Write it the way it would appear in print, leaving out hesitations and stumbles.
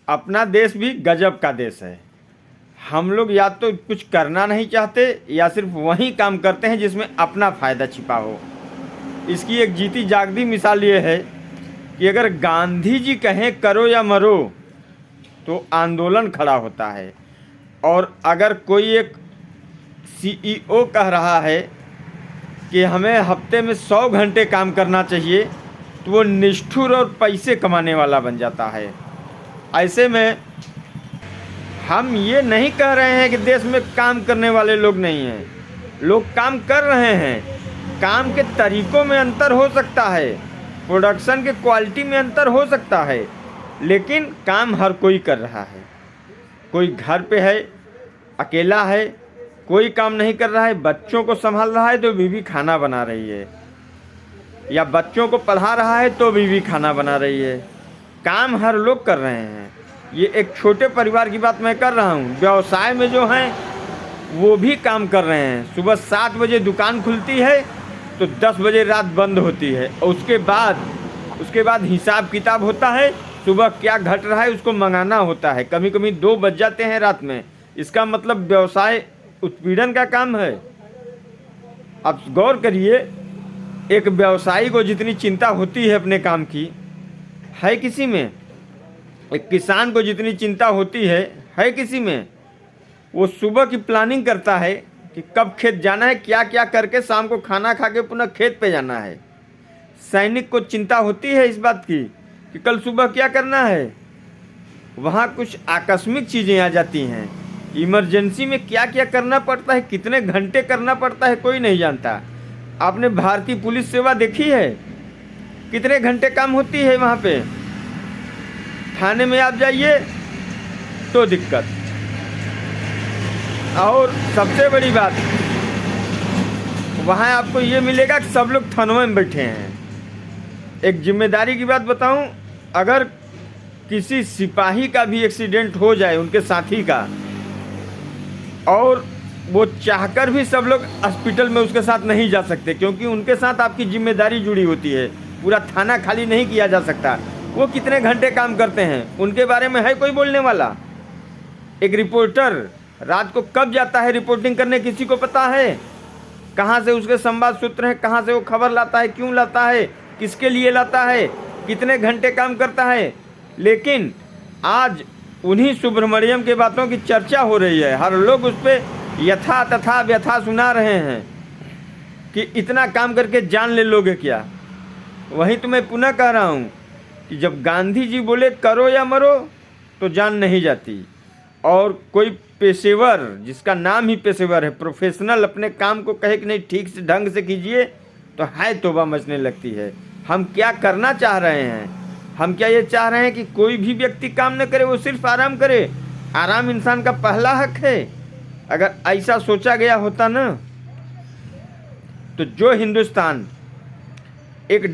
अपना देश भी गजब का देश है। हम लोग या तो कुछ करना नहीं चाहते या सिर्फ वही काम करते हैं जिसमें अपना फ़ायदा छिपा हो। इसकी एक जीती जागती मिसाल ये है कि अगर गांधी जी कहें करो या मरो तो आंदोलन खड़ा होता है, और अगर कोई एक सीईओ कह रहा है कि हमें हफ्ते में 100 घंटे काम करना चाहिए तो वो निष्ठुर और पैसे कमाने वाला बन जाता है। ऐसे में हम ये नहीं कह रहे हैं कि देश में काम करने वाले लोग नहीं हैं, लोग काम कर रहे हैं। काम के तरीक़ों में अंतर हो सकता है, प्रोडक्शन के क्वालिटी में अंतर हो सकता है, लेकिन काम हर कोई कर रहा है। कोई घर पे है, अकेला है, कोई काम नहीं कर रहा है, बच्चों को संभाल रहा है तो बीवी खाना बना रही है, या बच्चों को पढ़ा रहा है तो बीवी खाना बना रही है। काम हर लोग कर रहे हैं। ये एक छोटे परिवार की बात मैं कर रहा हूँ। व्यवसाय में जो हैं वो भी काम कर रहे हैं। सुबह 7 बजे दुकान खुलती है तो 10 बजे रात बंद होती है, और उसके बाद हिसाब किताब होता है, सुबह क्या घट रहा है उसको मंगाना होता है। कभी कभी 2 बज जाते हैं रात में। इसका मतलब व्यवसाय उत्पीड़न का काम है। अब गौर करिए, एक व्यवसायी को जितनी चिंता होती है अपने काम की, है किसी में? एक किसान को जितनी चिंता होती है किसी में? वो सुबह की प्लानिंग करता है कि कब खेत जाना है, क्या क्या करके शाम को खाना खा के पुनः खेत पे जाना है। सैनिक को चिंता होती है इस बात की कि कल सुबह क्या करना है। वहाँ कुछ आकस्मिक चीज़ें आ जाती हैं। इमरजेंसी में क्या क्या करना पड़ता है, कितने घंटे करना पड़ता है, कोई नहीं जानता। आपने भारतीय पुलिस सेवा देखी है? कितने घंटे काम होती है वहाँ पे। थाने में आप जाइए तो दिक्कत। और सबसे बड़ी बात, वहाँ आपको ये मिलेगा कि सब लोग थानों में बैठे हैं। एक जिम्मेदारी की बात बताऊं, अगर किसी सिपाही का भी एक्सीडेंट हो जाए, उनके साथी का, और वो चाहकर भी सब लोग हॉस्पिटल में उसके साथ नहीं जा सकते, क्योंकि उनके साथ आपकी जिम्मेदारी जुड़ी होती है। पूरा थाना खाली नहीं किया जा सकता। वो कितने घंटे काम करते हैं उनके बारे में है कोई बोलने वाला? एक रिपोर्टर रात को कब जाता है रिपोर्टिंग करने, किसी को पता है? कहाँ से उसके संवाद सूत्र हैं, कहाँ से वो खबर लाता है, क्यों लाता है, किसके लिए लाता है, कितने घंटे काम करता है? लेकिन आज उन्हीं सुब्रमण्यम के बातों की चर्चा हो रही है। हर लोग उस पर यथा तथा व्यथा सुना रहे हैं कि इतना काम करके जान ले लोगे क्या। वहीं तो मैं पुनः कह रहा हूँ कि जब गांधी जी बोले करो या मरो तो जान नहीं जाती, और कोई पेशेवर, जिसका नाम ही पेशेवर है, प्रोफेशनल, अपने काम को कहे कि नहीं ठीक से ढंग से कीजिए, तो है तौबा मचने लगती है। हम क्या करना चाह रहे हैं? हम क्या ये चाह रहे हैं कि कोई भी व्यक्ति काम न करे, वो सिर्फ आराम करे? आराम इंसान का पहला हक है। अगर ऐसा सोचा गया होता ना, तो जो हिंदुस्तान एक